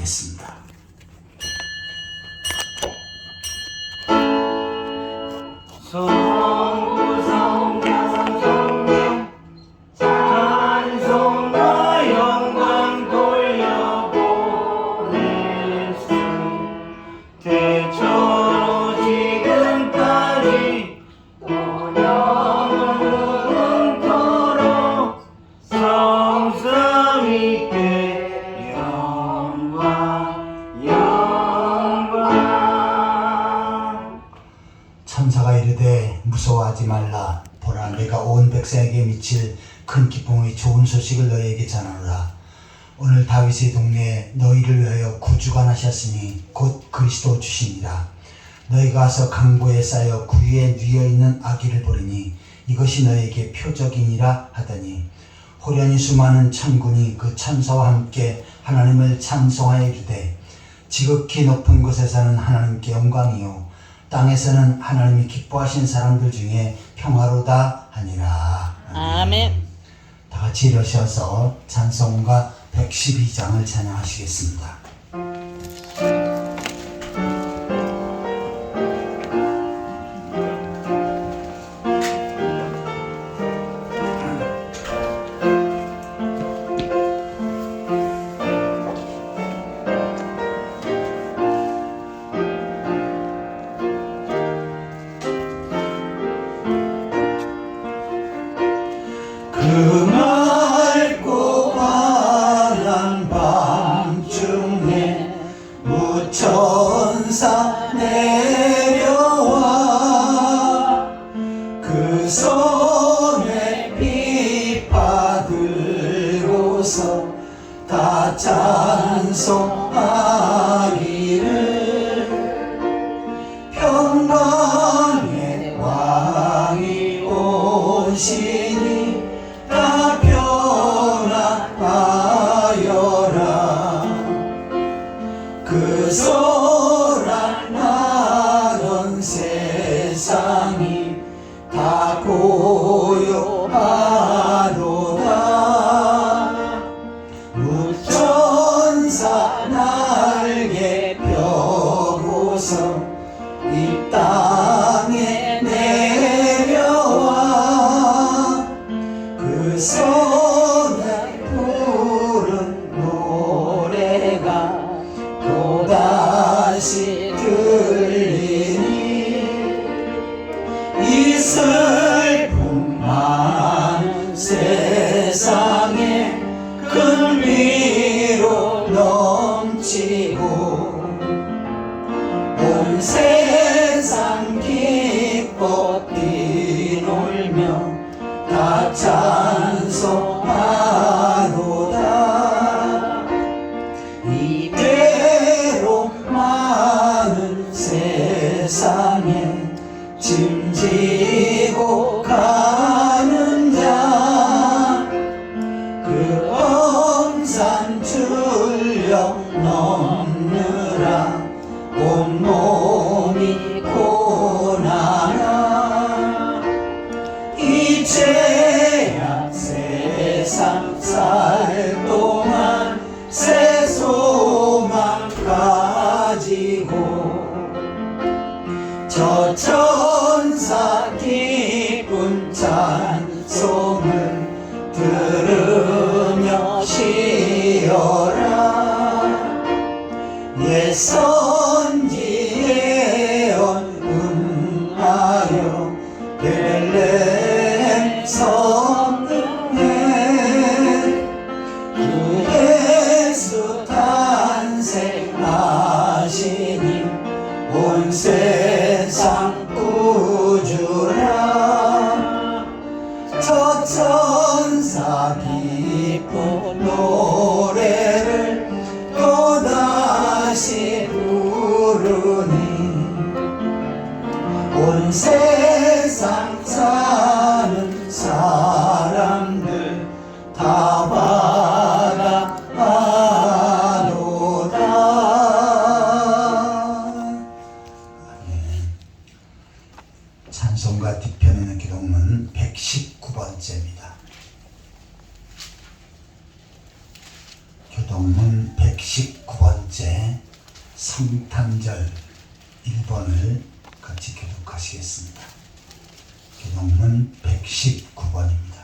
드리겠습니다. 찬송과 영광 돌려보냈으니 대처로 지금까지 또 영원토록 성삼위께 영광. 천사가 이르되 무서워하지 말라. 보라, 내가 온 백성에게 미칠 큰 기쁨의 좋은 소식을 너희에게 전하노라. 오늘 다윗의 동네에 너희를 위하여 구주가 나셨으니 곧 그리스도 주시니라. 너희가 가서 강보에 쌓여 구유에 뉘어있는 아기를 보리니 이것이 너희에게 표적이니라 하더니, 호련히 수많은 천군이 그 천사와 함께 하나님을 찬송하여 이르되, 지극히 높은 곳에서는 하나님께 영광이요 땅에서는 하나님이 기뻐하신 사람들 중에 평화로다 하니라. 아멘. 다 같이 일어서서 찬송가 112장을 찬양하시겠습니다. 그 맑고 환한 밤중에 무천사 내려와 그 손에 비파 들고서 다 찬송하기를, 평강의 왕이 오시니 다 변화하여라. 그 소란하던 세상이 다 고요하도다. 무천사 날개 펴고서 이 땅에 내려와 그 손에 부른 노래가 또다시 들리니, 이 슬픔 많은 세상에 큰 위로 넘치고 온 세상 기뻐 뛰놀며 다 찬송하도다. 이대로 많은 세상에 짐지고 가는 자, 그 엄산 출력 넘느라 온몸이 고나나, 이제야 세상 살 동안 새 소망 가지고 저 천사 기쁜 찬송을 들으며 쉬어라. 옛 선지 예언 응하여 베들레헴 성등에 주 예수 탄생하시니 온 세상 구주라. 저 천사 기쁜 노래를 또다시 부르니, 온 세상 사는 사람들 다 받아가도다. 찬송가 뒤편에 있는 기록은 119번째입니다. 교동문 119번째. 성탄절 1번을 같이 교독하시겠습니다. 교독문 119번입니다.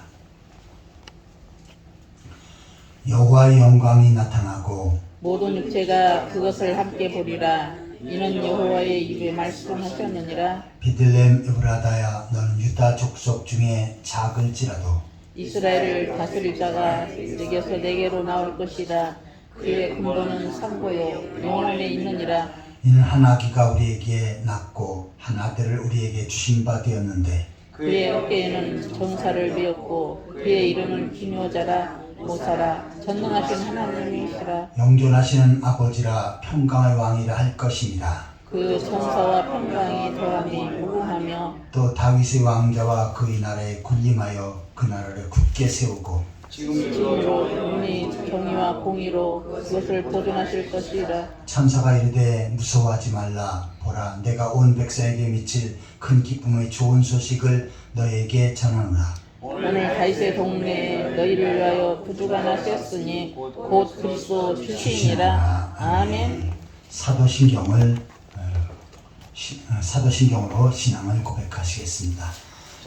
여호와의 영광이 나타나고 모든 육체가 그것을 함께 보리라. 이는 여호와의 입에 말씀하셨느니라. 베들레헴 에브라다야, 너는 유다 족속 중에 작을지라도 이스라엘을 다스릴 자가 내게서 내게로 나올 것이라. 그의 근본은 상고요 영원에 있느니라. 이는 한 아기가 우리에게 낳고 한 아들을 우리에게 주신 바 되었는데 그의 어깨에는 정사를 메었고 그의 이름은 기묘자라 모사라 전능하신 하나님이시라. 영존하시는 아버지라 평강의 왕이라 할 것입니다. 그 전사와 평강이 더함이 무궁하며 또 다윗의 왕자와 그의 나라에 군림하여 그 나라를 굳게 세우고 지금으로 영원히 정의와 공의로 그것을 보존하실 것이라. 천사가 이르되 무서워하지 말라. 보라, 내가 온 백성에게 미칠 큰 기쁨의 좋은 소식을 너에게 전하노라. 오늘 다윗의 동네에 너희를 위하여 구주가 나셨으니 곧 그리스도 출신이라. 아멘. 사도신경으로 신앙을 고백하시겠습니다.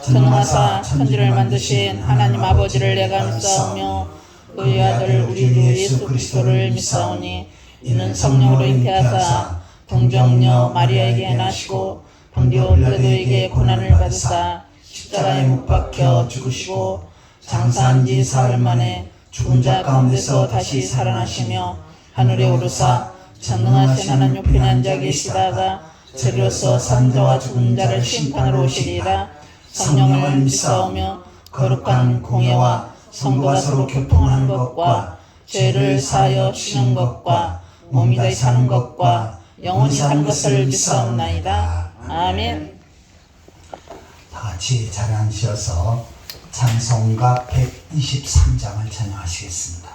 전능하사 천지를 만드신 하나님 아버지를 내가 믿사오며 그의 아들 우리 주 예수 그리스도를 믿사오니 이는 성령으로 잉태하사 동정녀 마리아에게 나시고 본디오 빌라도에게 고난을 받으사 십자가에 못 박혀 죽으시고 장사한 지 사흘 만에 죽은 자 가운데서 다시 살아나시며 하늘에 오르사 전능하신 하나님 옆에 앉아 계시다가 저리로서 산 자와 죽은 자를 심판하러 오시리라. 성령을 믿사오며 거룩한 공예와 성도가 서로 교통하는 것과 죄를 사하여 주는 것과 몸이 다시 사는 것과 영원히 사는 것을 믿사옵나이다. 아멘. 다 같이 자리에 앉으셔서 찬송가 123장을 찬양하시겠습니다.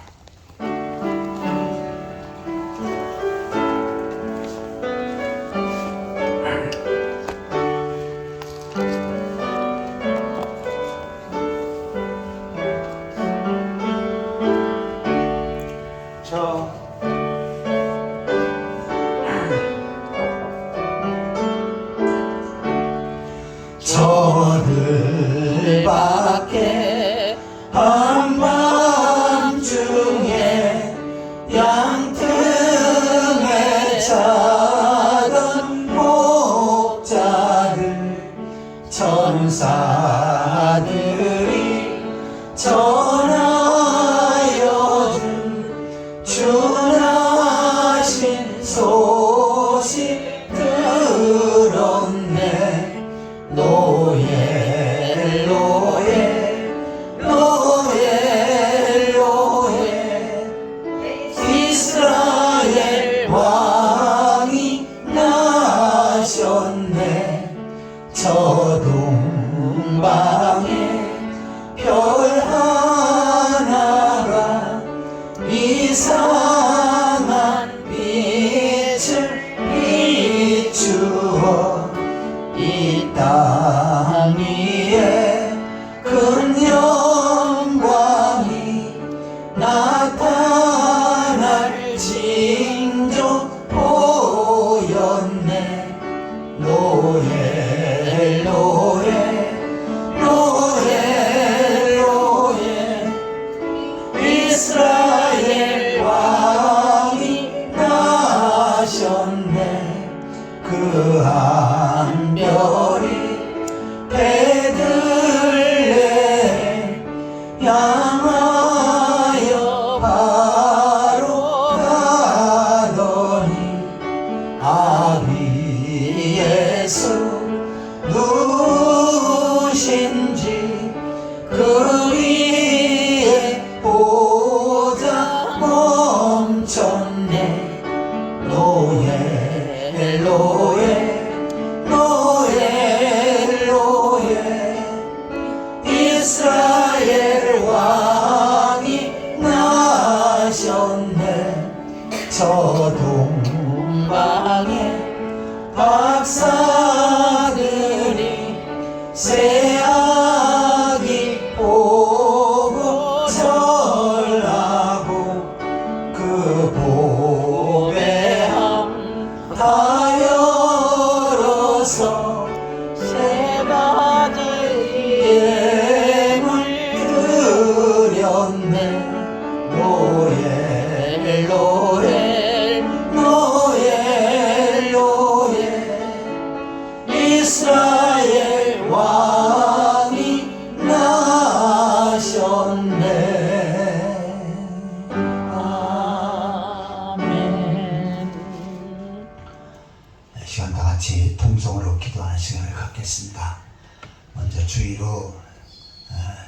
저를 밖에 한밤중에 양틈에 자던 목자들 천사들이 전하여 준 주나신 소식 들었네. 로엘 로엘 로엘 로엘 이스라엘 왕이 나셨네. 저 동방에 별 하나가 이상한 빛을 비추어 이 땅 위에 큰 영광이 나타날 징조 보였네. 로엘 로엘 로엘 로엘 이스라엘 왕이 나셨네. 그 한 별이 베들레헴 향하여 바로 가더니 아기 예수 누구신지 그 위에 보자 멈췄네. 로엘 로엘 로엘 로엘 이스라엘 왕이 나셨네. 저 동방에 박사들이 새 아기 보고 절하고 그 보배함 같이 통성으로 기도하는 시간을 갖겠습니다. 먼저 주의로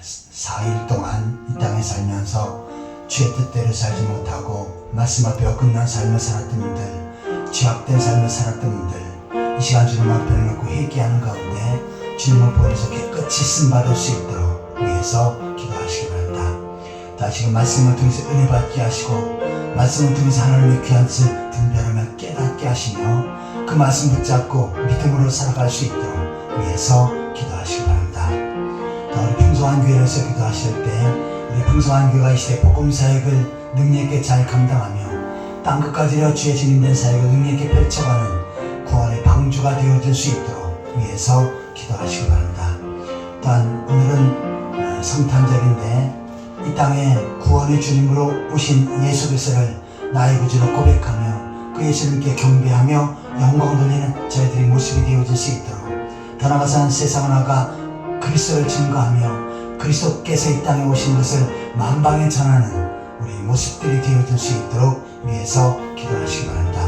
4일 동안 이 땅에 살면서 주의 뜻대로 살지 못하고 말씀 앞에 어긋난 삶을 살았던 분들, 죄악된 삶을 살았던 분들, 이 시간 주님 앞에 놓고 회개하는 가운데 주님을 보여서 깨끗이 쓰임받을 수 있도록 위해서 기도하시기 바랍니다. 다시금 말씀을 통해서 은혜 받게 하시고 말씀을 통해서 하나님의 귀한 뜻을 분별하며 깨닫게 하시며 그 말씀 붙잡고 믿음으로 살아갈 수 있도록 위해서 기도하시기 바랍니다. 우리 풍성한 교회에서 기도하실 때 우리 풍성한 교회가 이 시대 복음 사역을 능력있게 잘 감당하며 땅 끝까지 주의 증인된 사역을 능력있게 펼쳐가는 구원의 방주가 되어줄 수 있도록 위해서 기도하시기 바랍니다. 또한 오늘은 성탄절인데 이 땅에 구원의 주님으로 오신 예수 그리스도를 나의 구주로 고백하며 그 예수님께 경배하며 영광 돌리는 저희들의 모습이 되어질 수 있도록 더 나아가서는 세상을 나가 그리스도를 증거하며 그리스도께서 이 땅에 오신 것을 만방에 전하는 우리 모습들이 되어질 수 있도록 위해서 기도하시기 바랍니다.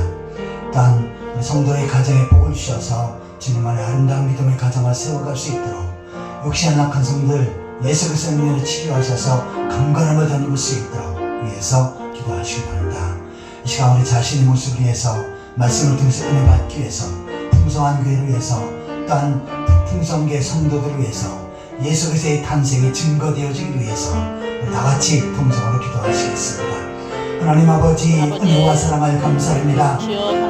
또한 우리 성도의 가정에 복을 주셔서 주님 안에 아름다운 믿음의 가정을 세워갈 수 있도록 욕심 약한 성들 예수 그리스도의 은혜로 치료하셔서 강건함을 덧입을 수 있도록 위해서 기도하시기 바랍니다. 이 시간 우리 자신의 모습을 위해서 말씀을 통해서 은혜 받기 위해서 풍성한 교회를 위해서 또한 풍성계 성도들을 위해서 예수 그리스도의 탄생이 증거되어지기 위해서 우리 다같이 통성으로 기도하시겠습니다. 하나님 아버지 은혜와 사랑을 감사합니다.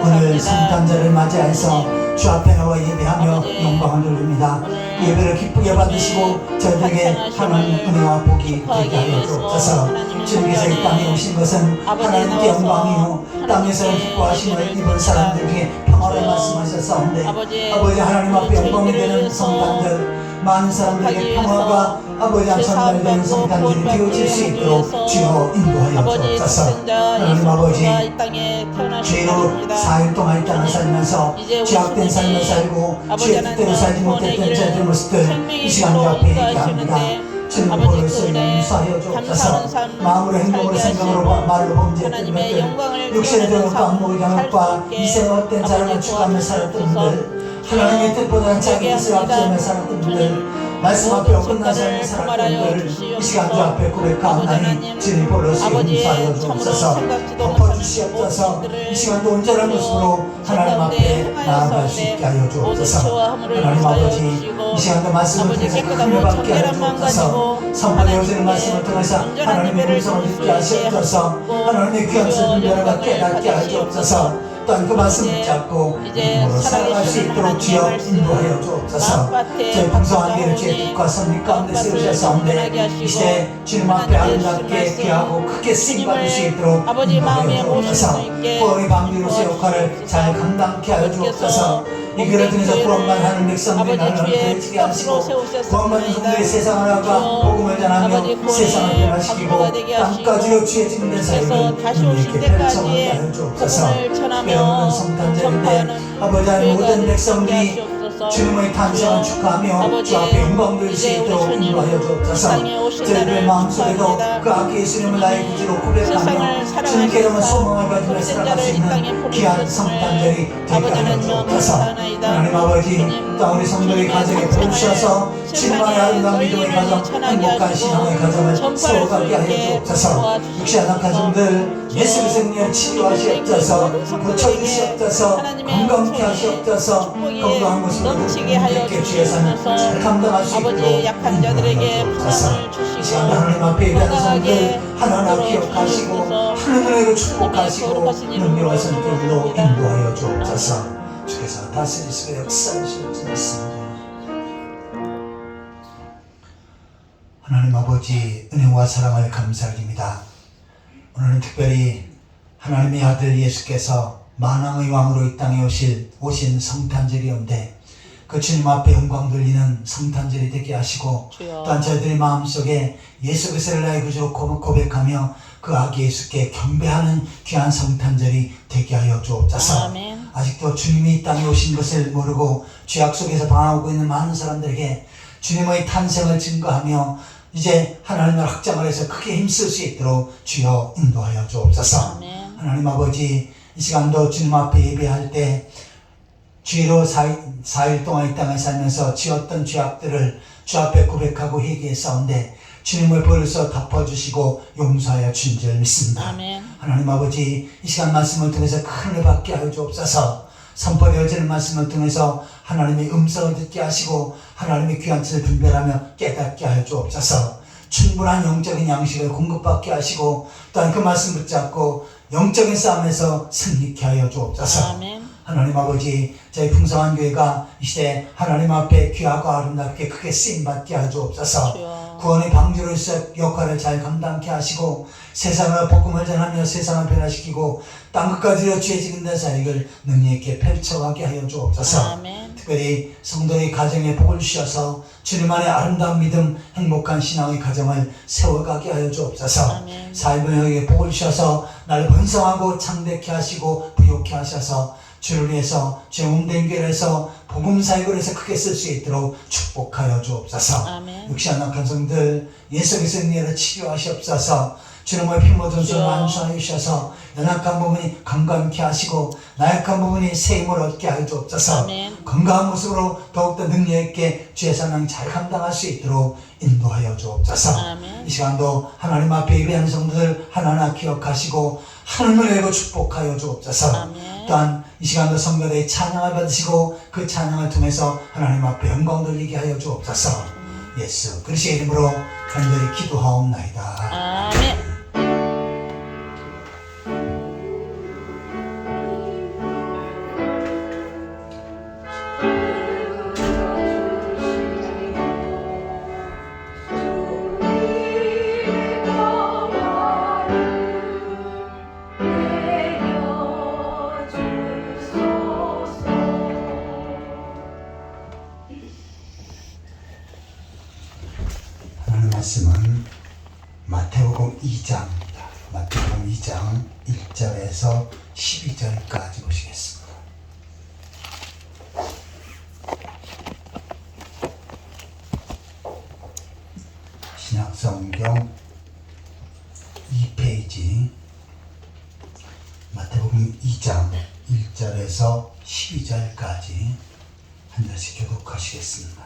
오늘 성탄절을 맞이해서 주 앞에 나와 예배하며 영광을 돌립니다. 예배를 기쁘게 받으시고 저희들에게 하나님의 은혜와 복이 되게 하여 주옵소서. 주님께서 이 땅에 오신 것은 하나님께 영광이요 땅에서 기뻐하심을 입은 사람들 중에 평화를 말씀하셨사온데 아버지 하나님 앞에 영광이 되는 성탄절 많은 사람들에게 평화가 아버지 전달되는 성탄절이 되어질 수 있도록 주여 인도하여 주옵소서. 하나님 아버지 죄로 4일 동안 이 땅을 살면서 죄악된 삶을 살고 주의 뜻대로 살지 못했던 저희들 모습들 이 시간 주 앞에 얘기합니다. 주님을 보여서 용서하여 주옵소서. 마음으로 행동으로 생각으로 말로 범죄했던 것들 육신의 정욕과 안목의 정욕과 이생의 헛된 자랑을 추구하며 살았던 분들 하나님의 뜻보다는 자기 뜻을 앞세우며 살았던 분들 말씀 앞에 어긋난 삶을 살았던 분들 이 시간 주 앞에 고백하오나니 주님 보로서 용서하여 주옵소서. 덮어주시옵소서. 이 시간도 온전한 모습으로 하나님 앞에 나아갈 수 있게 하여 주옵소서. 하나님 아버지 이 시간도 말씀을 통해서 은혜 받게 하여 주옵소서. 선포되어지는 말씀을 통해서 하나님의 음성을 듣게 하시옵소서. 하나님의 귀한 뜻을 분별하며 깨닫게 하여 주옵소서. 또한 그 말씀 붙잡고 믿음으로 살아갈 수 있도록 주여 인도하여 주옵소서. 저희 풍성한 교회를 주의 뜻과 섭리 가운데 세우셨사온데 이 시대 주님 앞에 아름답게 귀하고 크게 쓰임받을 수 있도록 인도하여 주옵소서. 구원의 방주로서의 역할을 잘 감당케 하여 주옵소서. 이 교회를 통해서 구원만 하는 백성들이 나를 되어지게 하시고 구원받은 성들이 세상을 나가 복음을 전하며 세상을 변화시키고 땅까지로 주의 증인된 사역을 눈에게 펼쳐가게 하여 주옵소서. 배우는 성탄절인데 아버지 하나님 모든 백성들이 주님의 탄생을 축하하며 주 앞에 영광 돌릴 수 있도록 인도하여 주옵소서. 저희들의 마음속에도 그 아기 예수님을 나의 구주로 고백하며 주님께로만 소망을 가지며 살아갈 수 있는 귀한 성탄절이 되게 하여 주옵소서. 하나님 아버지 또 우리 성도의 가정에 보셔서 주님만의 아름다운 믿음의 가정 행복한 신앙의 가정을 세워가게 하여 주옵소서. 육신한 가정들 예수 그리스도의 치료하시옵소서. 고쳐주시옵소서. 건강케 하시옵소서. 건강한 모습으로 이렇게 주여서는 잘 감당할 수 있도록 약한 자들에게 평안을 주시고 이 시간 하나님 앞에 예배하는 성들 하나하나 기억하시고 하나님으로 축복하시고 능력과 선택으로 인도하여 주옵소서. 주께서 다스리시고 역사하시옵소서. 하나님 아버지 은혜와 사랑을 감사드립니다. 오늘은 특별히 하나님의 아들 예수께서 만왕의 왕으로 이 땅에 오신 성탄절이온데 그 주님 앞에 영광 돌리는 성탄절이 되게 하시고 또한 저희들의 마음속에 예수 그리스도를 나의 구주로 고백하며 그 아기 예수께 경배하는 귀한 성탄절이 되게 하여 주옵소서. 아멘. 아직도 주님이 이 땅에 오신 것을 모르고 죄악 속에서 방황하고 있는 많은 사람들에게 주님의 탄생을 증거하며 이제 하나님을 확장을 해서 크게 힘쓸 수 있도록 주여 인도하여 주옵소서. 아멘. 하나님 아버지 이 시간도 주님 앞에 예배할 때 죄로 4일 동안 이 땅을 살면서 지었던 죄악들을 주 앞에 고백하고 회개했사온데 주님을 벌써 덮어주시고 용서하여 주신 줄 믿습니다. 아멘. 하나님 아버지, 이 시간 말씀을 통해서 큰 은혜 받게 하여 주옵소서. 선포되어지는 말씀을 통해서 하나님의 음성을 듣게 하시고 하나님의 귀한 뜻을 분별하며 깨닫게 하여 주옵소서. 충분한 영적인 양식을 공급받게 하시고 또한 그 말씀 붙잡고 영적인 싸움에서 승리케 하여 주옵소서. 아멘. 하나님 아버지, 저희 풍성한 교회가 이 시대 하나님 앞에 귀하고 아름답게 크게 쓰임받게 하여 주옵소서. 주여. 구원의 방주로서 역할을 잘 감당케 하시고 세상을 복음을 전하며 세상을 변화시키고 땅끝까지로 죄 지은 데 사역을 능력 있게 펼쳐가게 하여 주옵소서. 아멘. 특별히 성도의 가정에 복을 주셔서 주님 안에 아름다운 믿음, 행복한 신앙의 가정을 세워가게 하여 주옵소서. 아멘. 사회번역에 복을 주셔서 나를 번성하고 창대케 하시고 부욕케 하셔서 주를 위해서 죄몸된 교회에서 복음 사역을 해서 크게 쓸 수 있도록 축복하여 주옵소서. 아멘. 육신한 약한 성들 예수 그리스도의 치료하시옵소서. 주님의 피 묻은 손을 안수하여 주셔서 연약한 부분이 건강케 하시고 나약한 부분이 새 힘을 얻게 하여 주옵소서. 아멘. 건강한 모습으로 더욱더 능력 있게 주의 사명 잘 감당할 수 있도록 인도하여 주옵소서. 아멘. 이 시간도 하나님 앞에 예배하는 성도들 하나하나 기억하시고 하늘을 열고 축복하여 주옵소서. 아멘. 또한 이 시간도 성도들의 찬양을 받으시고 그 찬양을 통해서 하나님 앞에 영광 돌리게 하여 주옵소서. 예수 그리스도의 이름으로 간절히 기도하옵나이다. 아멘. 하나님 말씀은 마태복음 2장입니다. 마태복음 2장 1절에서 12절까지 보시겠습니다. 신약성경 2페이지 마태복음 2장 1절에서 12절까지 한 절씩 교독하시겠습니다.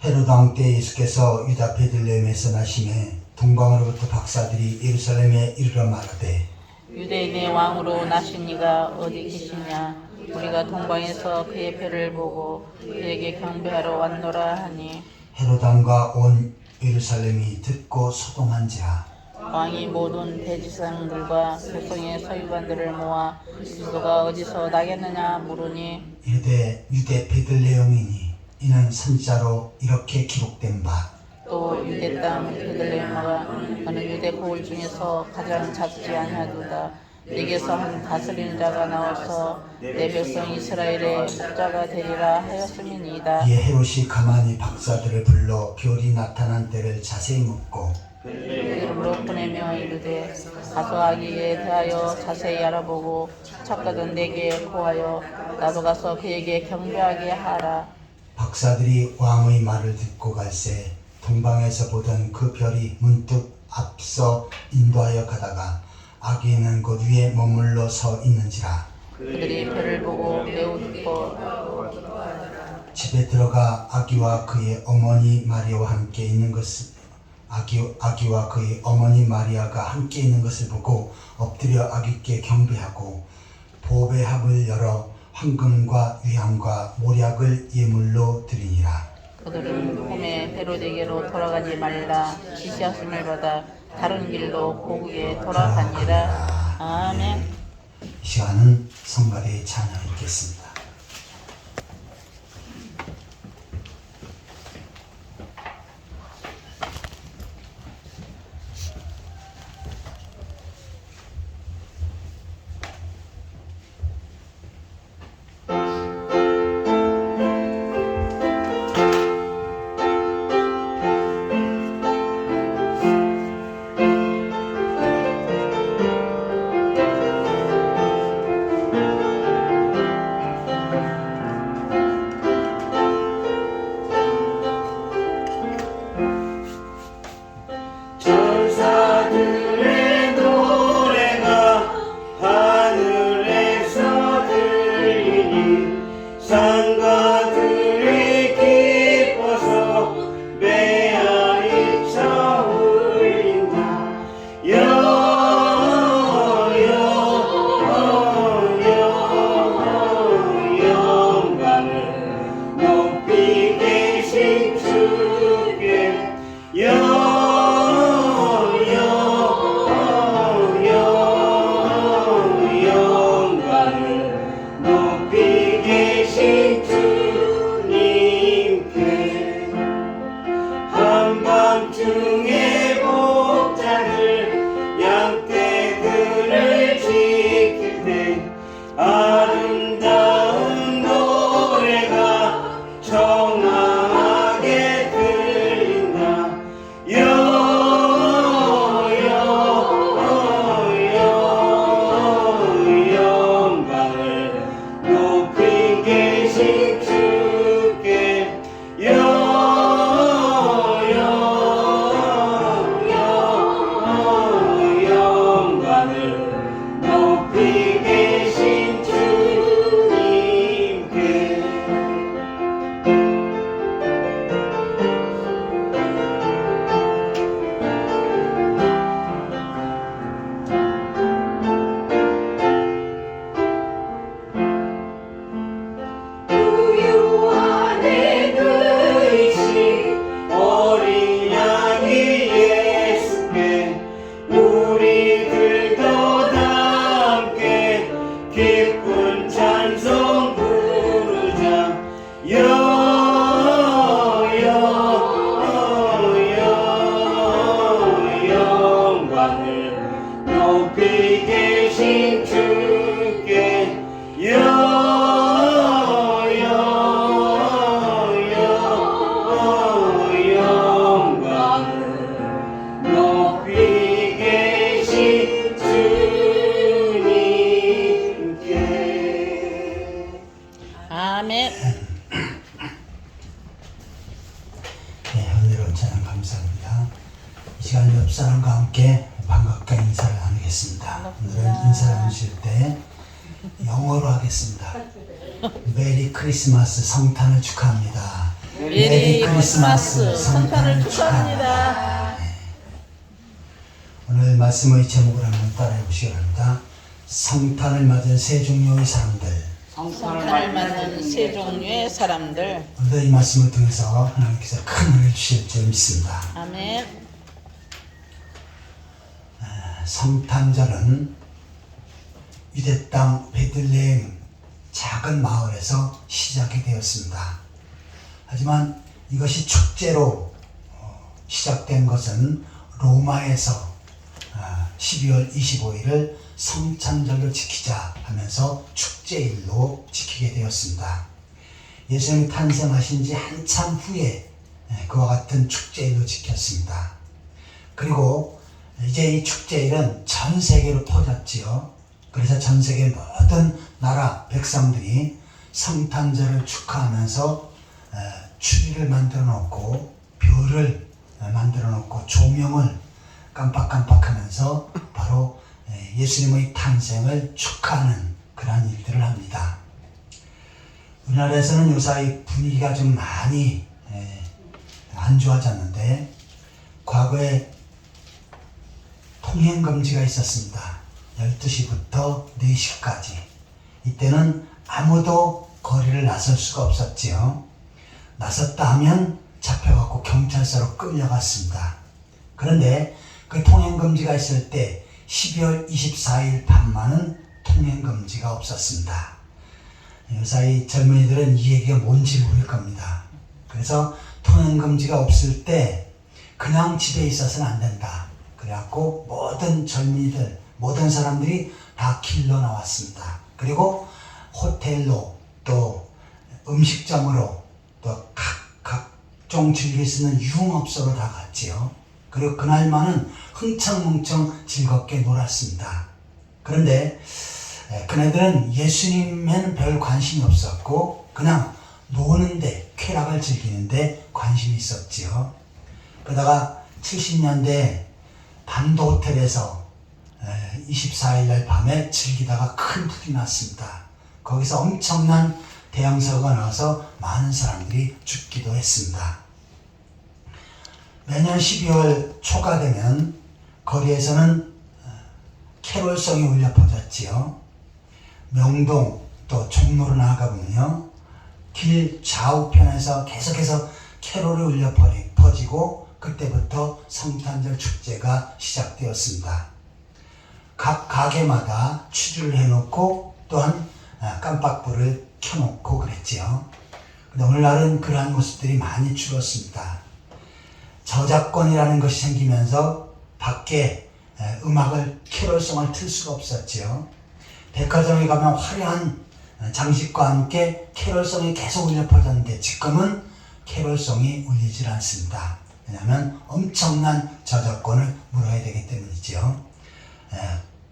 헤로드 왕 때 예수께서 유다 베들레헴에서 나심에 동방으로부터 박사들이 예루살렘에 이르러 말하되 유대인의 왕으로 나신 이가 어디 계시냐? 우리가 동방에서 그의 배를 보고 그에게 경배하러 왔노라 하니 헤로드 왕과 온 예루살렘이 듣고 소동한지라. 왕이 모든 대지상들과 백성의 서기관들을 모아 그리스도가 어디서 나겠느냐 물으니 이르되 유대 베들레헴이니 이는 선지자로 이렇게 기록된 바 또 유대 땅 베들레헴과 너는 유대 고을 중에서 가장 작지 아니하도다. 네게서 한 다스리는 자가 나와서 내 백성 이스라엘의 목자가 되리라 하였음이니이다. 이에 헤롯이 가만히 박사들을 불러 별이 나타난 때를 자세히 묻고 이름으로 보내며 이르되 가서 아기에 대하여 자세히 알아보고 착각은 내게 고하여 나도 가서 그에게 경배하게 하라. 박사들이 왕의 말을 듣고 갈새 동방에서 보던 그 별이 문득 앞서 인도하여 가다가 아기는 그 위에 머물러 서 있는지라. 그들이 별을 보고 매우 기뻐 집에 들어가 아기와 그의 어머니 마리아와 함께 있는 것을 아기와 그의 어머니 마리아가 함께 있는 것을 보고 엎드려 아기께 경배하고 보배합을 열어 황금과 위향과 모략을 예물로 드리니라. 그들은 꿈에 헤로데게로 돌아가지 말라 지시하심을 받아 다른 길로 고국에 돌아가니라. 아멘. 이 시간은 성가대의 찬양을 읽겠습니다. 높이 계신 주께 영광을 높이 계신 주님께. 아멘. 네, 은혜로운 찬양 감사합니다. 이 시간 옆 사람과 함께 반갑게 인사를 나누겠습니다. 오늘은 인사 나누실 때 영어로 하겠습니다. 메리 크리스마스 성탄을 축하합니다. 메리 크리스마스 성탄을 축하합니다. 네. 오늘 말씀의 제목을 한번 따라해 보시기 바랍니다. 성탄을 맞은 세 종류의 사람들. 성탄을 맞는 세 종류의 사람들. 오늘도 이 말씀을 통해서 하나님께서 큰 은혜를 주실 줄 믿습니다. 아멘. 성탄절은 유대 땅 베들레헴 작은 마을에서 시작이 되었습니다. 하지만 이것이 축제로 시작된 것은 로마에서 12월 25일을 성탄절로 지키자 하면서 축제일로 지키게 되었습니다. 예수님이 탄생하신 지 한참 후에 그와 같은 축제일로 지켰습니다. 그리고 이제 이 축제일은 전 세계로 퍼졌지요. 그래서 전 세계 모든 나라 백성들이 성탄절을 축하하면서 추리를 만들어 놓고 별을 만들어 놓고 조명을 깜빡깜빡하면서 바로 예수님의 탄생을 축하하는 그러한 일들을 합니다. 우리나라에서는 요사이 분위기가 좀 많이 안 좋아졌는데 과거에 통행금지가 있었습니다. 12시부터 4시까지. 이때는 아무도 거리를 나설 수가 없었지요. 나섰다 하면 잡혀갖고 경찰서로 끌려갔습니다. 그런데 그 통행금지가 있을 때 12월 24일 밤만은 통행금지가 없었습니다. 요사이 젊은이들은 이 얘기가 뭔지 모를 겁니다. 그래서 통행금지가 없을 때 그냥 집에 있어서는 안 된다. 그래갖고 모든 젊은이들, 모든 사람들이 다 길로 나왔습니다. 그리고 호텔로 또 음식점으로 또 각종 즐길 수 있는 유흥업소로 다 갔지요. 그리고 그날만은 흥청망청 즐겁게 놀았습니다. 그런데 그네들은 예수님에는 별 관심이 없었고 그냥 노는데, 쾌락을 즐기는데 관심이 있었지요. 그러다가 70년대 반도 호텔에서 24일 날 밤에 즐기다가 큰 불이 났습니다. 거기서 엄청난 대형사고가 나와서 많은 사람들이 죽기도 했습니다. 매년 12월 초가 되면 거리에서는 캐롤송이 울려 퍼졌지요. 명동 또 종로로 나아가 보면요, 길 좌우편에서 계속해서 캐롤이 울려 퍼지고 그때부터 성탄절 축제가 시작되었습니다. 각 가게마다 추리를 해놓고 또한 깜빡불을 켜놓고 그랬지요. 근데 오늘날은 그러한 모습들이 많이 줄었습니다. 저작권이라는 것이 생기면서 밖에 음악을, 캐롤송을 틀 수가 없었지요. 백화점에 가면 화려한 장식과 함께 캐롤송이 계속 울려 퍼졌는데 지금은 캐롤송이 울리질 않습니다. 왜냐하면 엄청난 저작권을 물어야 되기 때문이죠.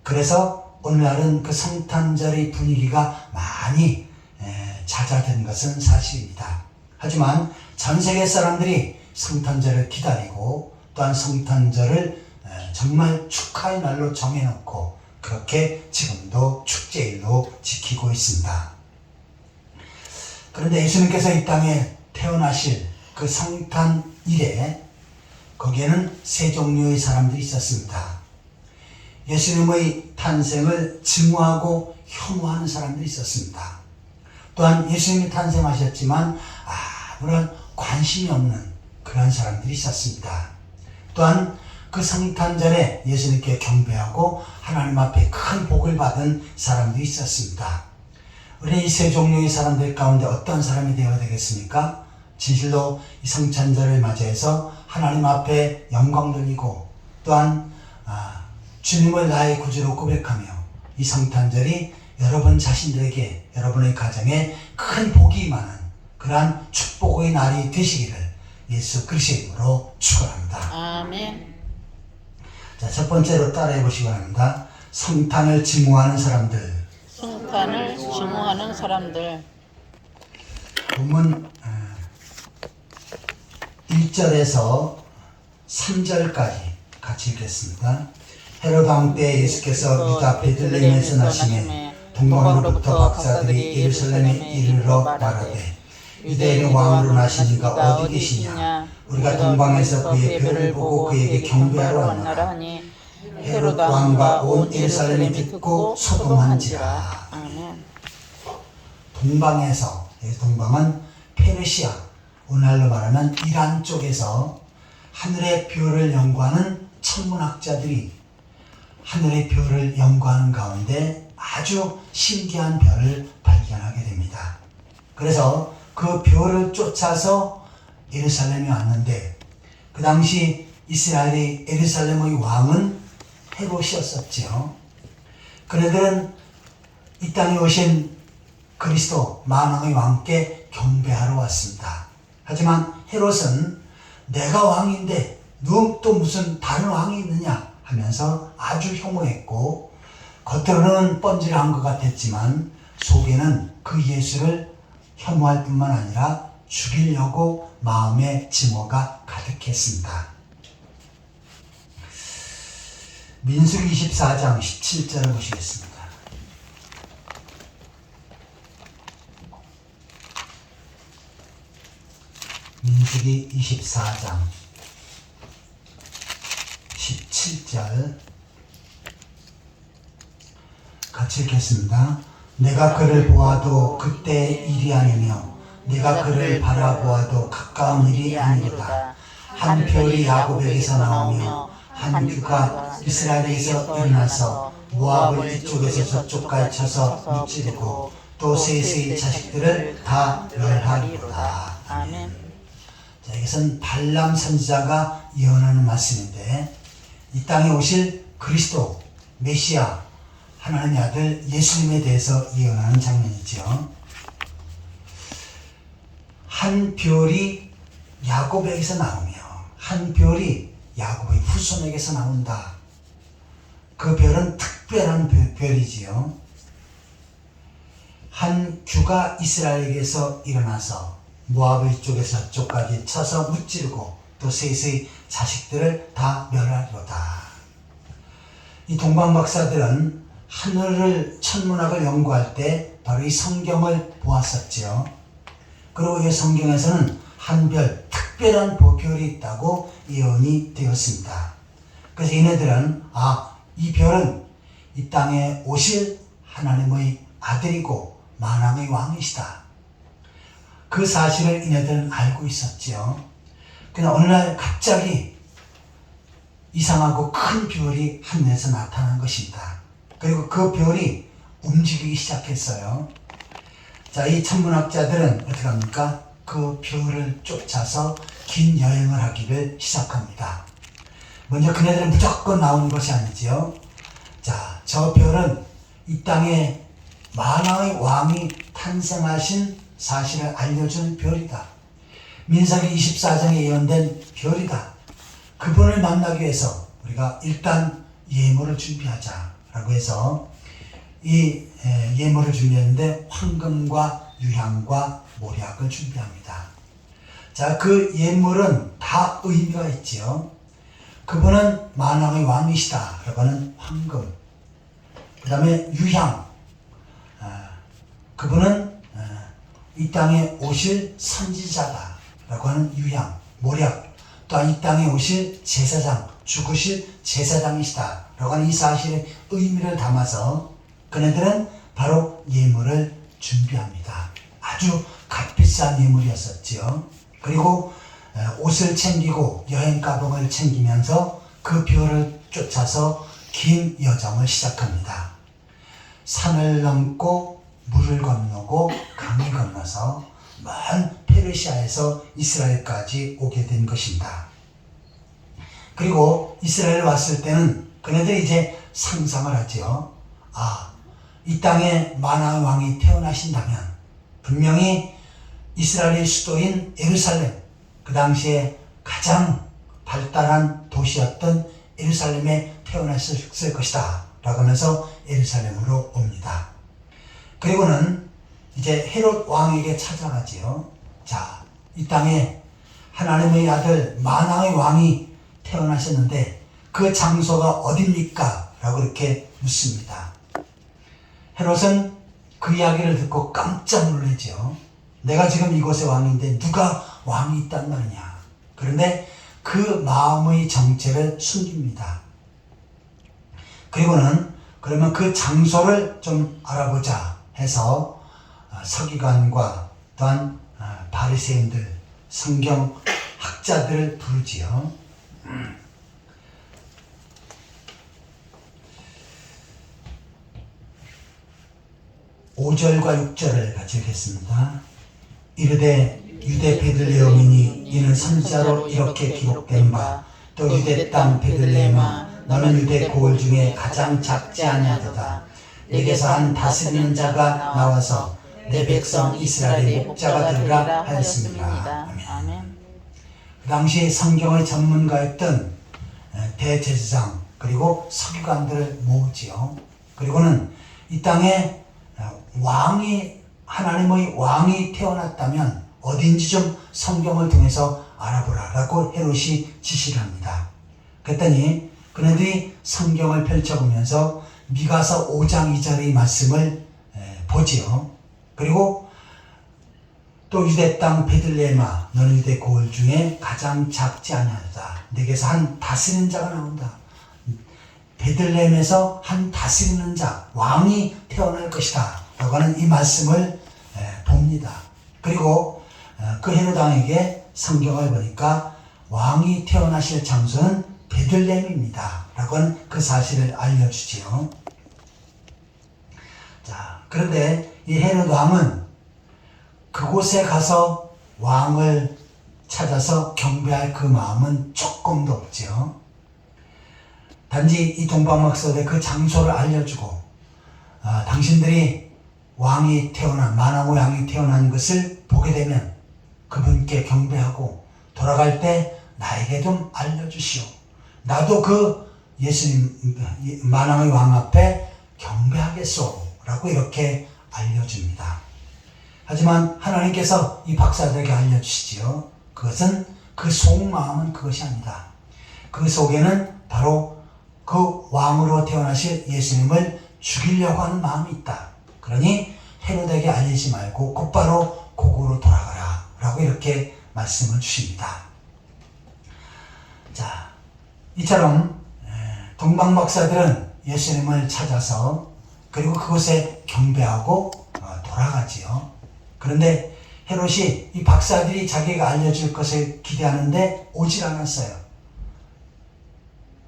그래서 오늘날은 그 성탄절의 분위기가 많이 잦아든 것은 사실입니다. 하지만 전 세계 사람들이 성탄절을 기다리고 또한 성탄절을 정말 축하의 날로 정해놓고 그렇게 지금도 축제일로 지키고 있습니다. 그런데 예수님께서 이 땅에 태어나실 그 성탄일에 거기에는 세 종류의 사람들이 있었습니다. 예수님의 탄생을 증오하고 혐오하는 사람들이 있었습니다. 또한 예수님이 탄생하셨지만 아무런 관심이 없는 그런 사람들이 있었습니다. 또한 그 성탄절에 예수님께 경배하고 하나님 앞에 큰 복을 받은 사람들이 있었습니다. 우리 이 세 종류의 사람들 가운데 어떤 사람이 되어야 되겠습니까? 진실로 이 성탄절을 맞이해서 하나님 앞에 영광 돌리고 또한 주님을 나의 구주로 고백하며 이 성탄절이 여러분 자신들에게 여러분의 가정에 큰 복이 임하는 그러한 축복의 날이 되시기를 예수 그리스도의 이름으로 축원합니다. 아멘. 자, 첫 번째로 따라해 보시기 바랍니다. 성탄을 증오하는 사람들. 성탄을 증오하는 사람들. 본문 1절에서 3절까지 같이 읽겠습니다. 헤로드 왕 때 예수께서 유다 베들레헴에서 나시매 동방으로부터 박사들이 예루살렘에 이르러 말하되 유대인의 왕으로 나신 이가 어디 계시냐? 우리가 동방에서 그의 별을 보고 그에게 경배하러 왔노라 하니 헤로드 왕과 온 예루살렘이 듣고 소동한지라. 아멘. 동방에서, 동방은 페르시아, 오늘날로 말하면 이란 쪽에서 하늘의 별을 연구하는 천문학자들이 하늘의 별을 연구하는 가운데 아주 신기한 별을 발견하게 됩니다. 그래서 그 별을 쫓아서 예루살렘에 왔는데 그 당시 이스라엘의 예루살렘의 왕은 헤롯이었었죠. 그들은 이 땅에 오신 그리스도 만왕의 왕께 경배하러 왔습니다. 하지만 헤롯은 내가 왕인데 너 또 무슨 다른 왕이 있느냐 하면서 아주 혐오했고 겉으로는 뻔질한 것 같았지만 속에는 그 예수를 혐오할 뿐만 아니라 죽이려고 마음의 증오가 가득했습니다. 민수기 24장 17절을 보시겠습니다. 민수기 24장 17절 같이 읽겠습니다. 내가 그를 보아도 그때의 일이 아니며 내가 그를 바라보아도 가까운 일이 아니로다. 한 별이 야곱에게서 나오며 한 규가 이스라엘에서 일어나서 모압을 이쪽에서 저쪽까지 쳐서 무찌르고 또 셋의 자식들을 다 멸하리로다. 아멘. 자, 이것은 발람 선지자가 예언하는 말씀인데 이 땅에 오실 그리스도 메시아 하나님의 아들 예수님에 대해서 예언하는 장면이죠. 한 별이 야곱에게서 나오며 한 별이 야곱의 후손에게서 나온다. 그 별은 특별한 별이지요. 한 규가 이스라엘에게서 일어나서 모압의 쪽에서 저쪽까지 쳐서 무찌르고 또 셋의 자식들을 다 멸하리로다. 이 동방 박사들은 하늘을 천문학을 연구할 때 바로 이 성경을 보았었지요. 그리고 이 성경에서는 한 별, 특별한 별이 있다고 예언이 되었습니다. 그래서 얘네들은 이 별은 이 땅에 오실 하나님의 아들이고 만왕의 왕이시다. 그 사실을 얘네들은 알고 있었지요. 그러나 어느 날 갑자기 이상하고 큰 별이 하늘에서 나타난 것입니다. 그리고 그 별이 움직이기 시작했어요. 자, 이 천문학자들은 어떻게 합니까? 그 별을 쫓아서 긴 여행을 하기를 시작합니다. 먼저 그네들은 무조건 나오는 것이 아니지요. 자, 저 별은 이 땅에 만왕의 왕이 탄생하신 사실을 알려준 별이다. 민수기 24장에 예언된 별이다. 그분을 만나기 위해서 우리가 일단 예물을 준비하자라고 해서 이 예물을 준비했는데 황금과 유향과 모략을 준비합니다. 자, 그 예물은 다 의미가 있지요. 그분은 만왕의 왕이시다. 라고 하는 황금. 그 다음에 유향. 그분은 이 땅에 오실 선지자다. 라고 하는 유향. 모략. 또한 이 땅에 오실 제사장, 죽으실 제사장이시다. 라고 하는 이 사실의 의미를 담아서 그네들은 바로 예물을 준비합니다. 아주 값비싼 예물이었었지요. 그리고 옷을 챙기고 여행 가방을 챙기면서 그 별을 쫓아서 긴 여정을 시작합니다. 산을 넘고 물을 건너고 강을 건너서 먼 페르시아에서 이스라엘까지 오게 된 것입니다. 그리고 이스라엘에 왔을 때는 그네들이 이제 상상을 하죠. 이 땅에 만화의 왕이 태어나신다면 분명히 이스라엘의 수도인 예루살렘, 그 당시에 가장 발달한 도시였던 예루살렘에 태어났을 것이다 라고 하면서 예루살렘으로 옵니다. 그리고는 이제 헤롯 왕에게 찾아가지요. 자, 이 땅에 하나님의 아들 만왕의 왕이 태어나셨는데 그 장소가 어딥니까? 라고 이렇게 묻습니다. 헤롯은 그 이야기를 듣고 깜짝 놀라죠. 내가 지금 이곳의 왕인데 누가 왕이 있단 말이냐. 그런데 그 마음의 정체를 숨깁니다. 그리고는 그러면 그 장소를 좀 알아보자 해서 서기관과 또한 바리새인들, 성경 학자들을 부르지요. 5절과 6절을 같이 읽겠습니다. 이르되 유대 베들레헴이니 이는 선지자로 이렇게 기록된 바 또 유대 땅 베들레헴아 너는 유대 고을 중에 가장 작지 아니하도다. 내게서 한 다스리는 자가 나와서 내 백성 이스라엘의 목자가 되리라 하였습니다. 아멘. 그 당시 성경의 전문가였던 대제사장 그리고 서기관들을 모으지요. 그리고는 이 땅에 하나님의 왕이 태어났다면 어딘지 좀 성경을 통해서 알아보라라고 헤롯이 지시를 합니다. 그랬더니 그네들이 성경을 펼쳐보면서 미가서 5장 2절의 말씀을 보지요. 그리고 또 유대 땅 베들레헴아 너는 유대 고을 중에 가장 작지 아니하다. 내게서 한 다스리는 자가 나온다. 베들레헴에서 한 다스리는 자, 왕이 태어날 것이다 라고 하는 이 말씀을 봅니다. 그리고 그 헤롯 왕에게 성경을 보니까 왕이 태어나실 장소는 베들레헴입니다 라고 하는 그 사실을 알려주지요. 자, 그런데 이 헤롯 왕은 그곳에 가서 왕을 찾아서 경배할 그 마음은 조금도 없죠. 단지 이 동방박사들의 그 장소를 알려주고 당신들이 왕이 태어난 만왕의 왕이 태어난 것을 보게 되면 그분께 경배하고 돌아갈 때 나에게 좀 알려주시오. 나도 그 예수님 만왕의 왕 앞에 경배하겠소 라고 이렇게 알려줍니다. 하지만 하나님께서 이 박사들에게 알려주시지요. 그것은 그 속마음은 그것이 아니다. 그 속에는 바로 그 왕으로 태어나실 예수님을 죽이려고 하는 마음이 있다. 그러니 헤롯에게 알리지 말고 곧바로 고국으로 돌아가라 라고 이렇게 말씀을 주십니다. 자, 이처럼 동방박사들은 예수님을 찾아서 그리고 그곳에 경배하고 돌아가지요. 그런데 헤롯이 이 박사들이 자기가 알려줄 것을 기대하는데 오질 않았어요.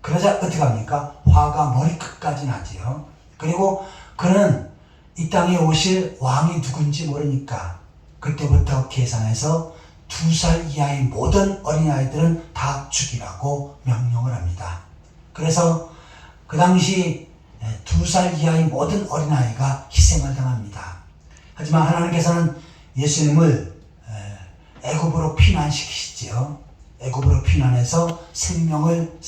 그러자 어떻게 합니까? 화가 머리끝까지 나지요. 그리고 그는 이 땅에 오실 왕이 누군지 모르니까 그때부터 계산해서 2살 이하의 모든 어린아이들은 다 죽이라고 명령을 합니다. 그래서 그 당시 2살 이하의 모든 어린아이가 희생을 당합니다. 하지만 하나님께서는 예수님을 애굽으로 피난시키시지요. 애굽으로 피난해서 생명을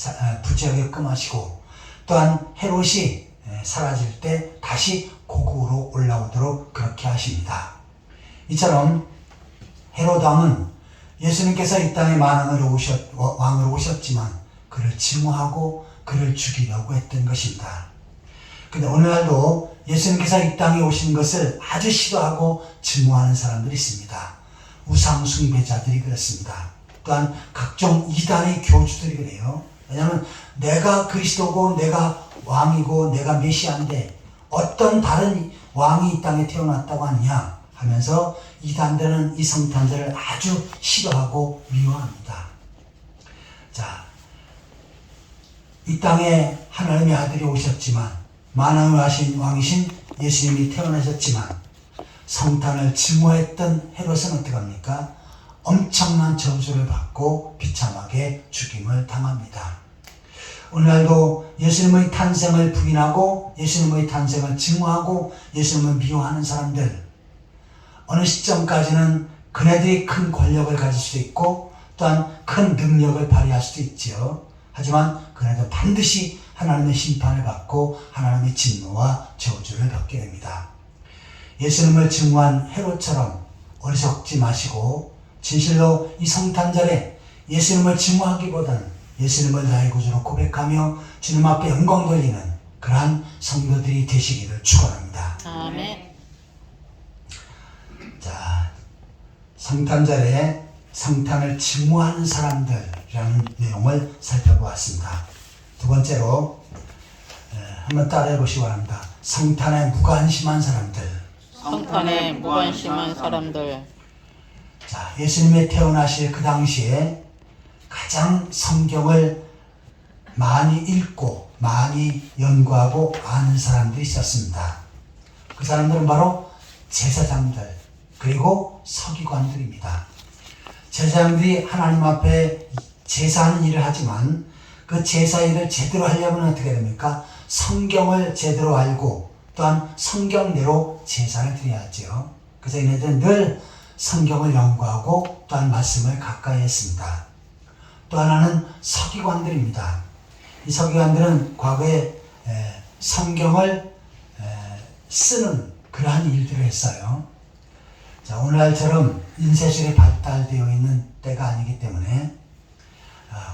부지하게끔 하시고 또한 헤롯이 사라질 때 다시 고국으로 올라오도록 그렇게 하십니다. 이처럼 헤롯 왕은 예수님께서 이 땅에 왕으로 오셨지만 그를 증오하고 그를 죽이려고 했던 것입니다. 근데 오늘날도 예수님께서 이 땅에 오신 것을 아주 싫어하고 증오하는 사람들이 있습니다. 우상 숭배자들이 그렇습니다. 또한 각종 이단의 교주들이 그래요. 왜냐하면 내가 그리스도고 내가 왕이고 내가 메시아인데 어떤 다른 왕이 이 땅에 태어났다고 하느냐 하면서 이단들은 이 성탄절을 아주 싫어하고 미워합니다. 자, 이 땅에 하나님의 아들이 오셨지만 만왕의 왕이신 예수님이 태어나셨지만 성탄을 증오했던 헤롯은 어떻게 합니까? 엄청난 저주를 받고 비참하게 죽임을 당합니다. 오늘날도 예수님의 탄생을 부인하고 예수님의 탄생을 증오하고 예수님을 미워하는 사람들, 어느 시점까지는 그네들이 큰 권력을 가질 수 있고 또한 큰 능력을 발휘할 수도 있지요. 하지만 그네들 반드시 하나님의 심판을 받고 하나님의 진노와 저주를 받게 됩니다. 예수님을 증오한 헤롯처럼 어리석지 마시고 진실로 이 성탄절에 예수님을 증오하기보다는 예수님을 나의 구주로 고백하며 주님 앞에 영광 돌리는 그러한 성도들이 되시기를 축원합니다. 아멘. 자, 성탄절에 성탄을 증오하는 사람들이라는 내용을 살펴보았습니다. 두 번째로 한번 따라해 보시기 바랍니다. 성탄에 무관심한 사람들. 성탄에 무관심한 사람들. 자, 예수님이 태어나실 그 당시에 가장 성경을 많이 읽고 많이 연구하고 아는 사람들이 있었습니다. 그 사람들은 바로 제사장들 그리고 서기관들입니다. 제사장들이 하나님 앞에 제사하는 일을 하지만 그 제사 일을 제대로 하려면 어떻게 됩니까? 성경을 제대로 알고 또한 성경대로 제사를 드려야죠. 그래서 얘네들은 늘 성경을 연구하고 또한 말씀을 가까이 했습니다. 또 하나는 서기관들입니다. 이 서기관들은 과거에 성경을 쓰는 그러한 일들을 했어요. 자, 오늘날처럼 인쇄술이 발달되어 있는 때가 아니기 때문에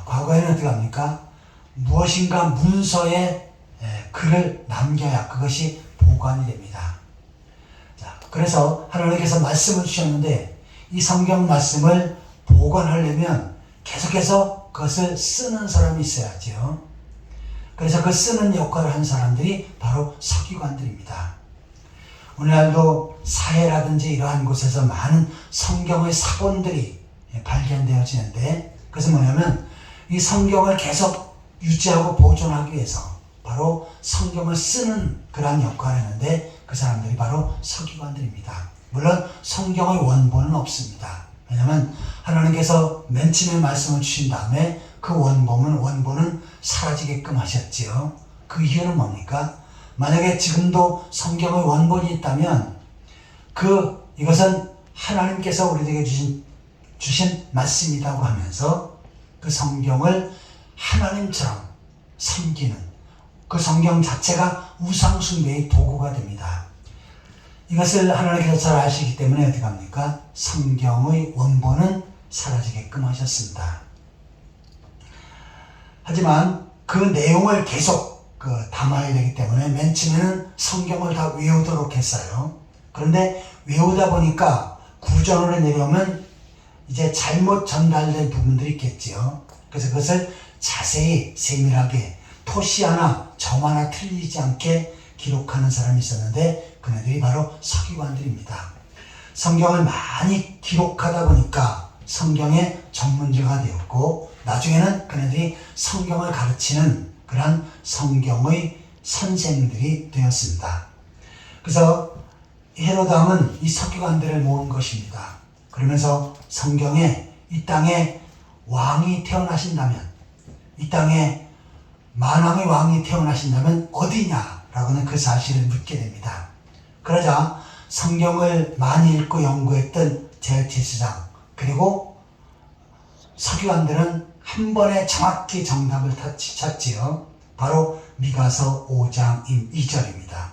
과거에는 어떻게 합니까? 무엇인가 문서에 글을 남겨야 그것이 보관이 됩니다. 자, 그래서 하나님께서 말씀을 주셨는데 이 성경 말씀을 보관하려면 계속해서 그것을 쓰는 사람이 있어야죠. 그래서 그 쓰는 역할을 한 사람들이 바로 서기관들입니다. 오늘날도 사회라든지 이러한 곳에서 많은 성경의 사본들이 발견되어지는데 그것은 뭐냐면 이 성경을 계속 유지하고 보존하기 위해서 바로 성경을 쓰는 그러한 역할을 했는데 그 사람들이 바로 서기관들입니다. 물론 성경의 원본은 없습니다. 왜냐하면 하나님께서 맨 처음에 말씀을 주신 다음에 그 원본은 사라지게끔 하셨지요. 그 이유는 뭡니까? 만약에 지금도 성경의 원본이 있다면 이것은 하나님께서 우리에게 주신 말씀이라고 하면서 그 성경을 하나님처럼 섬기는 그 성경 자체가 우상숭배의 도구가 됩니다. 이것을 하나님께서 잘 아시기 때문에 어떻게 합니까? 성경의 원본은 사라지게끔 하셨습니다. 하지만 그 내용을 계속 담아야 되기 때문에 맨 처음에는 성경을 다 외우도록 했어요. 그런데 외우다 보니까 구전으로 내려오면 이제 잘못 전달된 부분들이 있겠지요. 그래서 그것을 자세히 세밀하게 토시 하나 점 하나 틀리지 않게 기록하는 사람이 있었는데 그네들이 바로 서기관들입니다. 성경을 많이 기록하다 보니까 성경의 전문가가 되었고 나중에는 그네들이 성경을 가르치는 그러한 성경의 선생들이 되었습니다. 그래서 헤롯 왕은 이 서기관들을 모은 것입니다. 그러면서 성경에 이 땅에 왕이 태어나신다면 이 땅에 만왕의 왕이 태어나신다면 어디냐라고는 그 사실을 묻게 됩니다. 그러자 성경을 많이 읽고 연구했던 제사장 그리고 서기관들은 한 번에 정확히 정답을 찾지요. 바로 미가서 5장 2절입니다.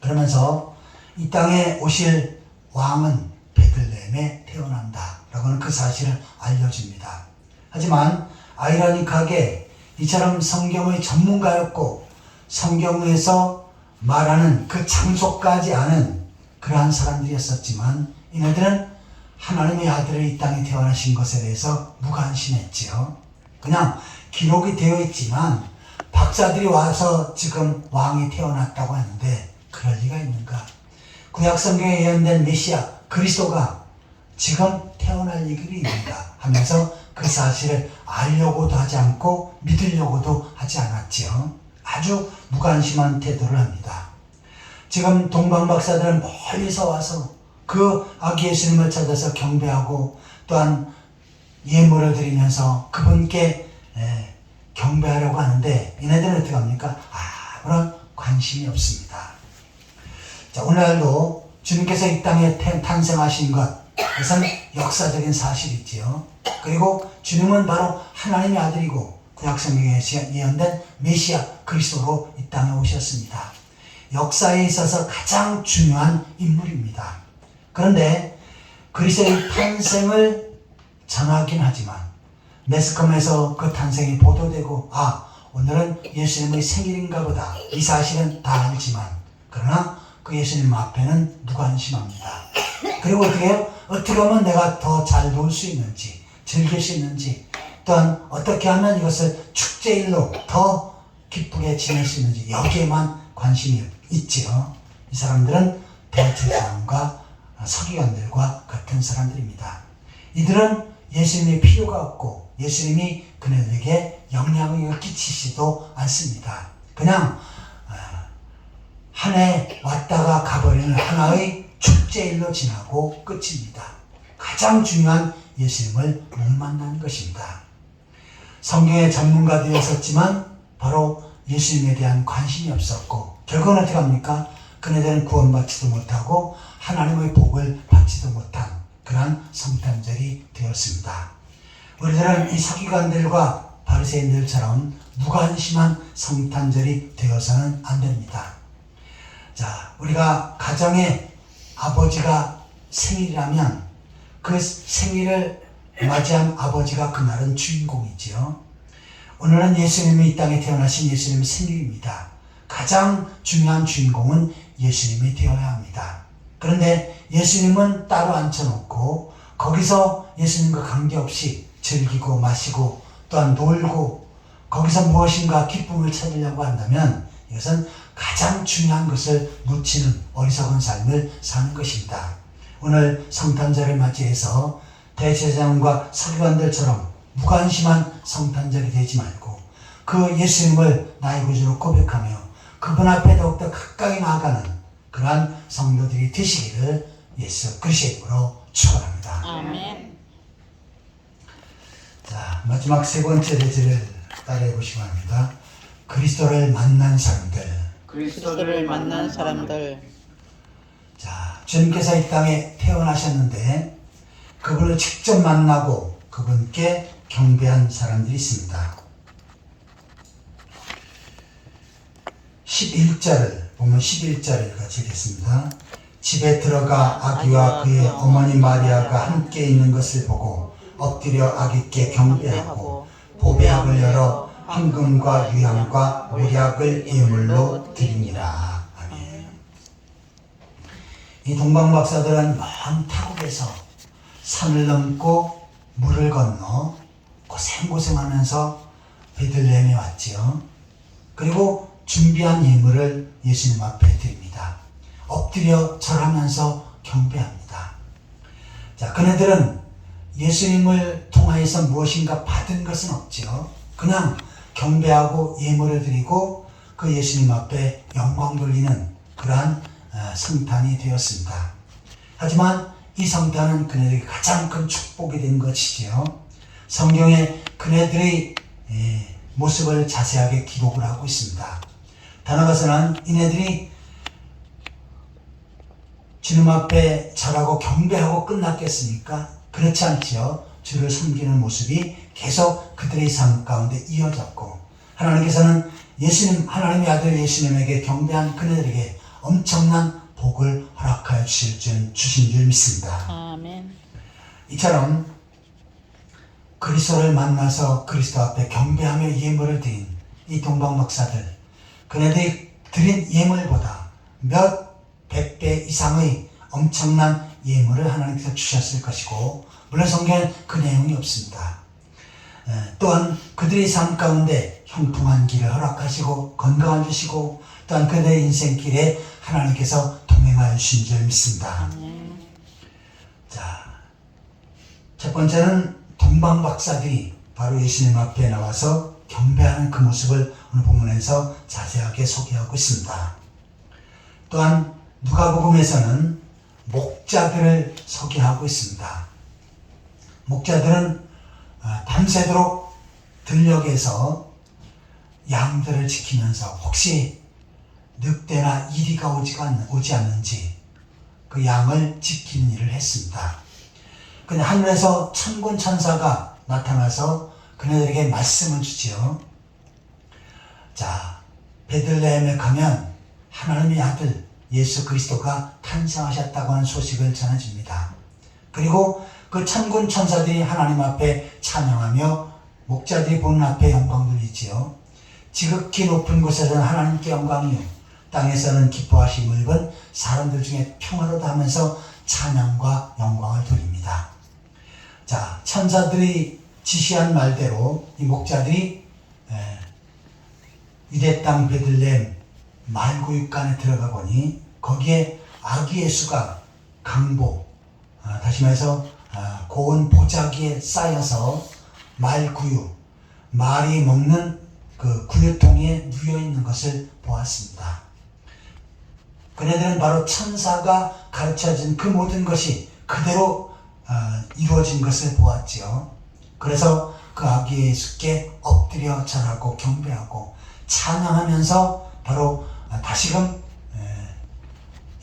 그러면서 이 땅에 오실 왕은 베들레헴에 태어난다 라고는 그 사실을 알려줍니다. 하지만 아이러니하게 이처럼 성경의 전문가였고 성경에서 말하는 그 장소까지 아는 그러한 사람들이었었지만 이네들은 하나님의 아들을 이 땅에 태어나신 것에 대해서 무관심했지요. 그냥 기록이 되어 있지만 박사들이 와서 지금 왕이 태어났다고 하는데 그럴 리가 있는가? 구약성경에 예언된 메시아 그리스도가 지금 태어날 일이 있는가 하면서 그 사실을 알려고도 하지 않고 믿으려고도 하지 않았지요. 아주 무관심한 태도를 합니다. 지금 동방박사들은 멀리서 와서 그 아기 예수님을 찾아서 경배하고 또한 예물을 드리면서 그분께 경배하려고 하는데 얘네들은 어떻게 합니까? 아무런 관심이 없습니다. 자, 오늘날도 주님께서 이 땅에 탄생하신 것, 그것은 역사적인 사실이지요. 그리고 주님은 바로 하나님의 아들이고 구약성경에 예언된 메시아 그리스도로 이 땅에 오셨습니다. 역사에 있어서 가장 중요한 인물입니다. 그런데 그리스도의 탄생을 전하긴 하지만 매스컴에서 그 탄생이 보도되고 오늘은 예수님의 생일인가 보다 이 사실은 다 알지만 그러나 그 예수님 앞에는 무관심합니다. 그리고 어떻게 해요? 어떻게 하면 내가 더 잘 놀 수 있는지 즐길 수 있는지 또한 어떻게 하면 이것을 축제일로 더 기쁘게 지낼 수 있는지 여기에만 관심이 있지요. 이 사람들은 대제사장과 서기관들과 같은 사람들입니다. 이들은 예수님의 필요가 없고 예수님이 그들에게 영향을 끼치지도 않습니다. 그냥 한 해 왔다가 가버리는 하나의 축제일로 지나고 끝입니다. 가장 중요한 예수님을 못 만나는 것입니다. 성경의 전문가들이었지만 바로 예수님에 대한 관심이 없었고 결국은 어떻게 합니까? 그네들은 구원받지도 못하고 하나님의 복을 받지도 못한 그러한 성탄절이 되었습니다. 우리들은 이 서기관들과 바리새인들처럼 무관심한 성탄절이 되어서는 안 됩니다. 자, 우리가 가정에 아버지가 생일이라면 그 생일을 맞이한 아버지가 그날은 주인공이지요. 오늘은 예수님이 이 땅에 태어나신 예수님의 생일입니다. 가장 중요한 주인공은 예수님이 되어야 합니다. 그런데 예수님은 따로 앉혀놓고 거기서 예수님과 관계없이 즐기고 마시고 또한 놀고 거기서 무엇인가 기쁨을 찾으려고 한다면 이것은 가장 중요한 것을 놓치는 어리석은 삶을 사는 것입니다. 오늘 성탄절을 맞이해서 대제사장과 서기관들처럼 무관심한 성탄절이 되지 말고 그 예수님을 나의 구주로 고백하며 그분 앞에 더욱더 가까이 나아가는 그러한 성도들이 되시기를 예수 그리스도의 이름으로 축원합니다. 아멘. 자, 마지막 세 번째 대제를 따라해 보시기 바랍니다. 그리스도를 만난 사람들. 그리스도를 만난 사람들. 자, 주님께서 이 땅에 태어나셨는데 그분을 직접 만나고 그분께 경배한 사람들이 있습니다. 11절을 보면 11절을 같이 읽겠습니다. 집에 들어가 아기와 그의 어머니 마리아가 함께 있는 것을 보고 엎드려 아기께 경배하고 보배약을 열어 황금과 유향과 몰약을 예물로 드리니라. 아멘. 이 동방박사들은 먼 타국에서 산을 넘고 물을 건너 고생고생하면서 베들레헴에 왔지요. 그리고 준비한 예물을 예수님 앞에 드립니다. 엎드려 절하면서 경배합니다. 자, 그네들은 예수님을 통하여서 무엇인가 받은 것은 없지요. 그냥 경배하고 예물을 드리고 그 예수님 앞에 영광 돌리는 그러한 성탄이 되었습니다. 하지만 이 성탄은 그네들에게 가장 큰 축복이 된 것이지요. 성경에 그네들의 모습을 자세하게 기록을 하고 있습니다. 더 나아가서는 이네들이 주님 앞에 절하고 경배하고 끝났겠습니까? 그렇지 않지요. 주를 섬기는 모습이 계속 그들의 삶 가운데 이어졌고 하나님께서는 예수님, 하나님의 아들 예수님에게 경배한 그네들에게 엄청난 복을 허락하여 주신 줄 믿습니다. 아멘. 이처럼 그리스도를 만나서 그리스도 앞에 경배하며 예물을 드린 이 동방박사들, 그네들이 드린 예물보다 몇 백 배 이상의 엄청난 예물을 하나님께서 주셨을 것이고 물론 성경에 그 내용이 없습니다. 또한 그들의 삶 가운데 형통한 길을 허락하시고 건강을 주시고 또한 그들의 인생길에 하나님께서 동행하여 주신 줄 믿습니다. 자, 첫 번째는 동방박사들이 바로 예수님 앞에 나와서 경배하는 그 모습을 오늘 본문에서 자세하게 소개하고 있습니다. 또한 누가복음에서는 목자들을 소개하고 있습니다. 목자들은 밤새도록 들녘에서 양들을 지키면서 혹시 늑대나 이리가 오지 않는지 그 양을 지키는 일을 했습니다. 근데 하늘에서 천군 천사가 나타나서 그네들에게 말씀을 주지요. 자, 베들레헴에 가면 하나님의 아들 예수 그리스도가 탄생하셨다고 하는 소식을 전해줍니다. 그리고 그 천군 천사들이 하나님 앞에 찬양하며 목자들이 보는 앞에 영광 돌리지요. 지극히 높은 곳에서는 하나님께 영광이요 땅에서는 기뻐하심을 입은 사람들 중에 평화로다 하면서 찬양과 영광을 돌립니다. 자, 천사들이 지시한 말대로 이 목자들이 유대 땅 베들레헴 말구육간에 들어가 보니 거기에 아기 예수가 강보, 다시 말해서 고운 보자기에 쌓여서 말구유, 말이 먹는 그 구유통에 누워 있는 것을 보았습니다. 그네들은 바로 천사가 가르쳐준 그 모든 것이 그대로 이루어진 것을 보았지요. 그래서 그 아기 예수께 엎드려 절하고 경배하고 찬양하면서 바로 다시금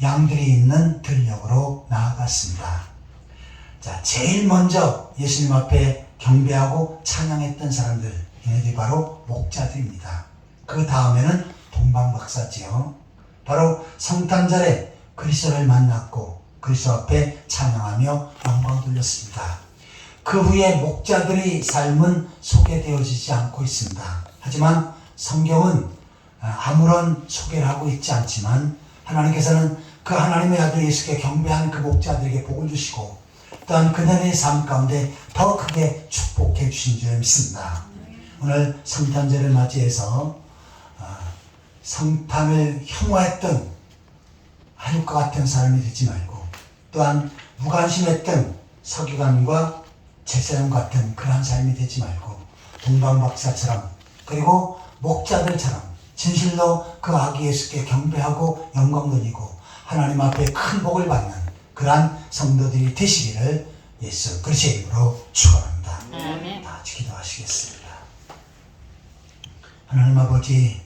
양들이 있는 들녘으로 나아갔습니다. 자, 제일 먼저 예수님 앞에 경배하고 찬양했던 사람들, 얘네들이 바로 목자들입니다. 그 다음에는 동방박사지요. 바로 성탄절에 그리스도를 만났고 그리스도 앞에 찬양하며 영광 돌렸습니다. 그 후에 목자들의 삶은 소개되어지지 않고 있습니다. 하지만 성경은 아무런 소개를 하고 있지 않지만 하나님께서는 그 하나님의 아들 예수께 경배한 그 목자들에게 복을 주시고 또한 그들의 삶 가운데 더 크게 축복해 주신 줄 믿습니다. 오늘 성탄절을 맞이해서 성탄을 혐오했던 한육과 같은 사람이 되지 말고 또한 무관심했던 서기관과 제사장 같은 그러한 삶이 되지 말고 동방박사처럼 그리고 목자들처럼 진실로 그 아기 예수께 경배하고 영광 돌리고 하나님 앞에 큰 복을 받는 그러한 성도들이 되시기를 예수 그리스도의 이름으로 축원합니다. 아멘. 다 같이 기도하시겠습니다. 하나님 아버지,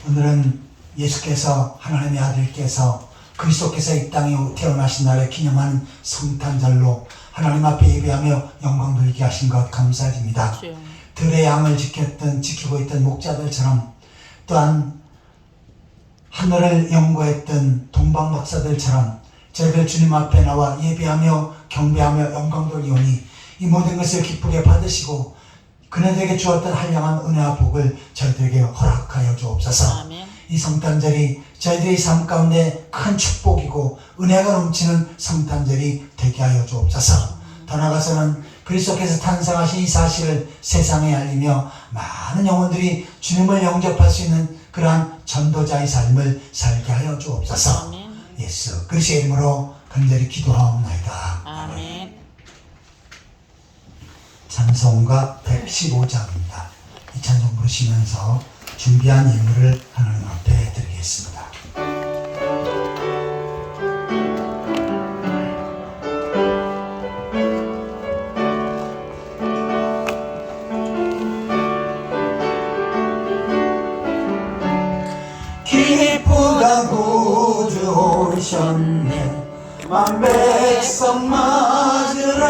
오늘은 예수께서 하나님의 아들께서 그리스도께서 이 땅에 태어나신 날에 기념하는 성탄절로 하나님 앞에 예배하며 영광 돌리게 하신 것 감사드립니다. 들의 양을 지키고 있던 목자들처럼 또한 하늘을 연구했던 동방박사들처럼 저희들 주님 앞에 나와 예배하며 경배하며 영광 돌리오니 이 모든 것을 기쁘게 받으시고 그네들에게 주었던 한량한 은혜와 복을 저희들에게 허락하여 주옵소서. 아멘. 이 성탄절이 저희들의 삶 가운데 큰 축복이고 은혜가 넘치는 성탄절이 되게 하여 주옵소서. 더 나아가서는 그리스도께서 탄생하신 이 사실을 세상에 알리며 많은 영혼들이 주님을 영접할 수 있는 그러한 전도자의 삶을 살게 하여 주옵소서. 아멘. 예수 그리스도의 이름으로 간절히 기도하옵나이다. 아멘. 찬송가 115장입니다. 이 찬송 부르시면서 준비한 예물을 하나님 앞에 드리겠습니다. 기쁘다 구주 오셨네 만백성 맞으라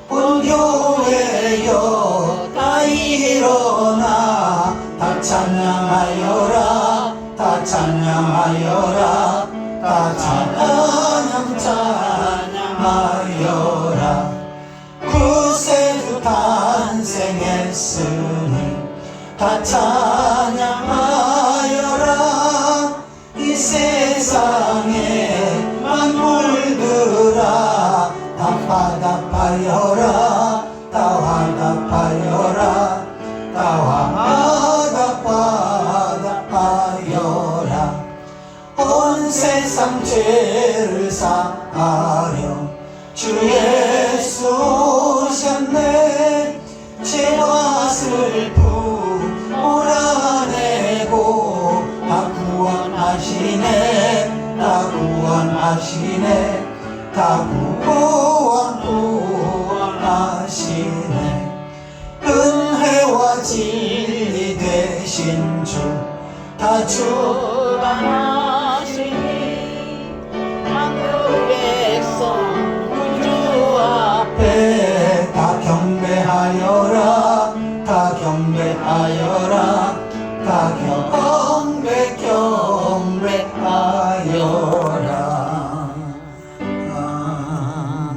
온 교회여 다 일어나 다 찬양하여라 다 찬양하여라 다 찬양하여라 구세주 탄생했으니 다 찬양하여라 이 세상에 만물들아 다 화답하여라 다 화답하여라 다 화답하여라 온 세상 죄를 사하려 주 예수 오셨네 죄와 슬픔 몰아내고 다 구원하시네 다 구원하시네 다 구원하시네 은혜와 진리 된 주라